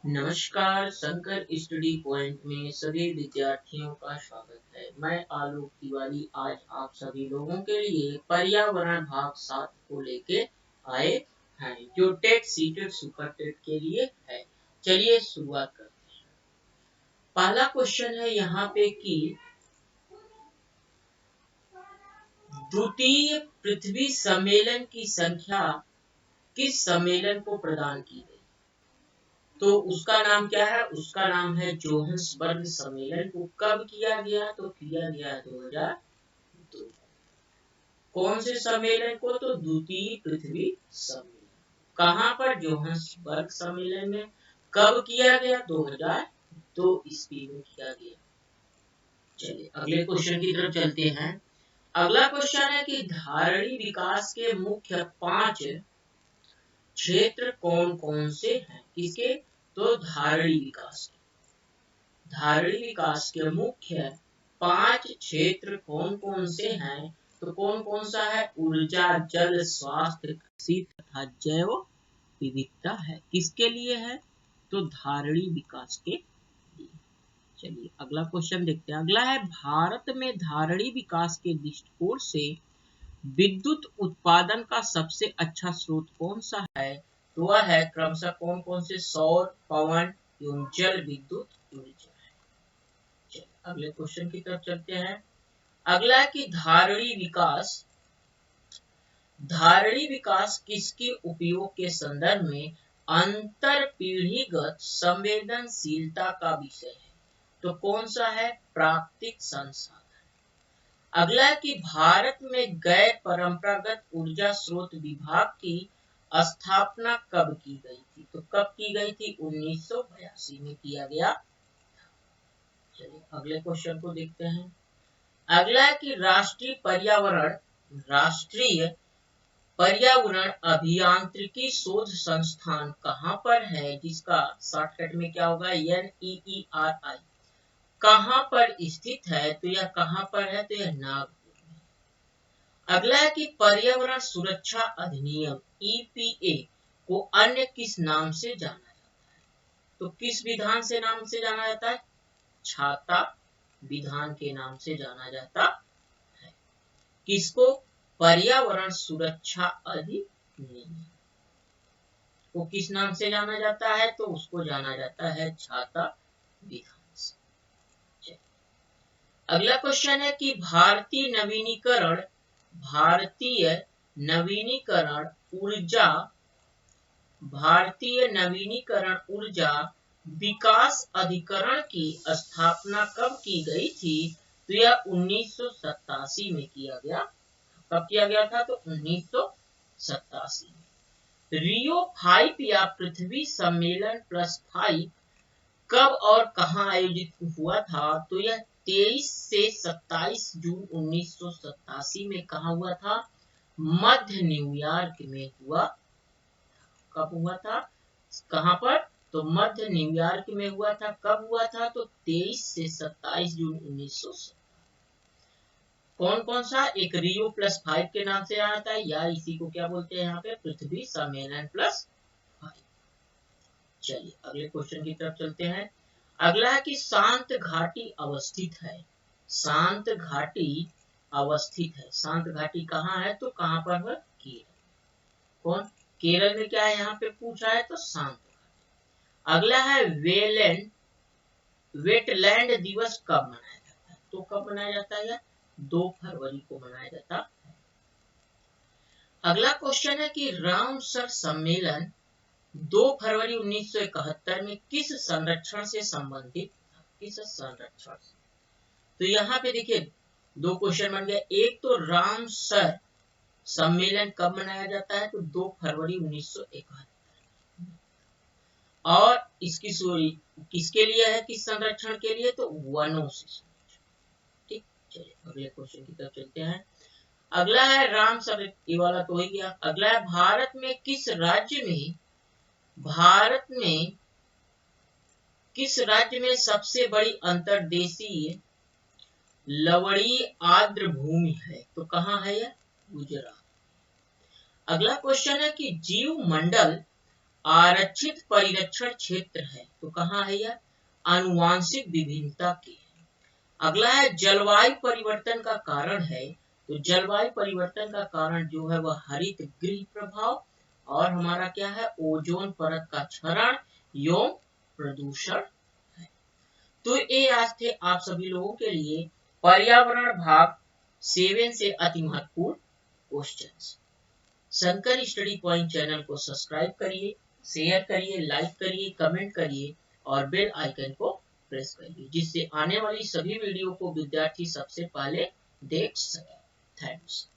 नमस्कार, Shankar study point में सभी विद्यार्थियों का स्वागत है। मैं आलोक तिवारी आज आप सभी लोगों के लिए पर्यावरण भाग 7 को लेके आए हैं, जो टेट सीटेट सुपर टेट के लिए है। चलिए शुरुआत करते हैं। पहला क्वेश्चन है यहाँ पे कि द्वितीय पृथ्वी सम्मेलन की संख्या किस सम्मेलन को प्रदान की गई? तो उसका नाम क्या है? उसका नाम है जोहान्सबर्ग सम्मेलन। को कब किया गया? तो किया गया 2002। कौन से सम्मेलन को? तो द्वितीय पृथ्वी सम्मेलन। कहाँ पर? जोहान्सबर्ग सम्मेलन में। कब किया गया? 2002 ईस्वी में किया गया। चलिए अगले क्वेश्चन की तरफ चलते हैं। अगला क्वेश्चन है कि धारणी विकास के मुख्य 5 क्षेत्र कौन कौन से हैं? किसके? तो धारणी विकास के मुख्य 5 क्षेत्र कौन कौन से हैं? तो कौन कौन सा है? ऊर्जा, जल, स्वास्थ्य, कृषि तथा जैव विविधता है। किसके लिए है? तो धारणी विकास के लिए। चलिए अगला क्वेश्चन देखते हैं। अगला है भारत में धारणी विकास के दृष्टिकोण से विद्युत उत्पादन का सबसे अच्छा स्रोत कौन सा है? तो वह है क्रमशः कौन कौन से? सौर, पवन एवं जल विद्युत ऊर्जा है। चलिए अगले क्वेश्चन की तरफ चलते हैं। अगला है कि धारणी विकास किसके उपयोग के संदर्भ में अंतर पीढ़ीगत संवेदनशीलता का विषय है? तो कौन सा है? प्राकृतिक संसाधन। अगला है कि भारत में गैर परंपरागत ऊर्जा स्रोत विभाग की स्थापना कब की गई थी? तो कब की गई थी? 1982 में किया गया। चलिए अगले क्वेश्चन को देखते हैं। अगला है कि राष्ट्रीय पर्यावरण अभियांत्रिकी शोध संस्थान कहाँ पर है? जिसका शॉर्टकट में क्या होगा? NEERI। कहाँ पर स्थित है? तो यह कहाँ पर है? तो यह नागपुर में। अगला है कि पर्यावरण सुरक्षा अधिनियम EPA को अन्य किस नाम से जाना जाता है? तो किस विधान से नाम से जाना जाता है? छाता विधान के नाम से जाना जाता है। किसको? पर्यावरण सुरक्षा अधिनियम को किस नाम से जाना जाता है? तो उसको जाना जाता है छाता विधान से। अगला क्वेश्चन है कि भारतीय नवीनीकरण ऊर्जा विकास अधिकरण की स्थापना कब की गई थी? तो यह 1987 में किया गया। कब किया गया था? तो 1987 में। रियो 5 या पृथ्वी सम्मेलन +5 कब और कहां आयोजित हुआ था? तो यह 23 से 27 जून 1987 में कहा हुआ था? मध्य न्यूयॉर्क में हुआ। कब हुआ था? कहां पर? तो मध्य न्यूयॉर्क में हुआ था। कब हुआ था? तो 23 से 27 जून 1987। कौन कौन सा? एक रियो +5 के नाम से आता है, या इसी को क्या बोलते हैं यहाँ पे? पृथ्वी सम्मेलन +5। चलिए अगले क्वेश्चन की तरफ चलते हैं। अगला है कि शांत घाटी अवस्थित है। शांत घाटी कहाँ है? तो कहाँ पर है? केरल। कौन? केरल में क्या है यहाँ पे पूछा है? तो शांत घाटी। अगला है वेटलैंड दिवस कब मनाया जाता है? तो कब मनाया जाता है? 2 फरवरी को मनाया जाता है। अगला क्वेश्चन है कि रामसर सम्मेलन 2 फरवरी 1971 में किस संरक्षण से संबंधित था? किस संरक्षण से? तो यहाँ पे देखिए 2 क्वेश्चन बन गए। एक तो रामसर सम्मेलन कब मनाया जाता है? तो 2 फरवरी 1971। और किसके लिए है? किस संरक्षण के लिए? तो वनों से संरक्षण। ठीक, चलिए अगले क्वेश्चन की तरफ चलते हैं। अगला है रामसर, ये वाला तो ही गया। अगला है भारत में किस राज्य में सबसे बड़ी अंतर्देशीय लवणीय आर्द्र भूमि है? तो कहाँ है यह? गुजरात। अगला क्वेश्चन है कि जीव मंडल आरक्षित परिरक्षण क्षेत्र है। तो कहाँ है यह? आनुवांशिक विभिन्नता के। अगला है जलवायु परिवर्तन का कारण है। तो जलवायु परिवर्तन का कारण जो है वह हरित गृह प्रभाव और हमारा क्या है? ओजोन परत का क्षरण एवं प्रदूषण है। तो ये आज थे आप सभी लोगों के लिए पर्यावरण भाग 7 से अति महत्वपूर्ण questions. Shankar study point channel को सब्सक्राइब करिए, शेयर करिए, लाइक करिए, कमेंट करिए और बेल आइकन को प्रेस करिए, जिससे आने वाली सभी वीडियो को विद्यार्थी सबसे पहले देख सके। थैंक्स।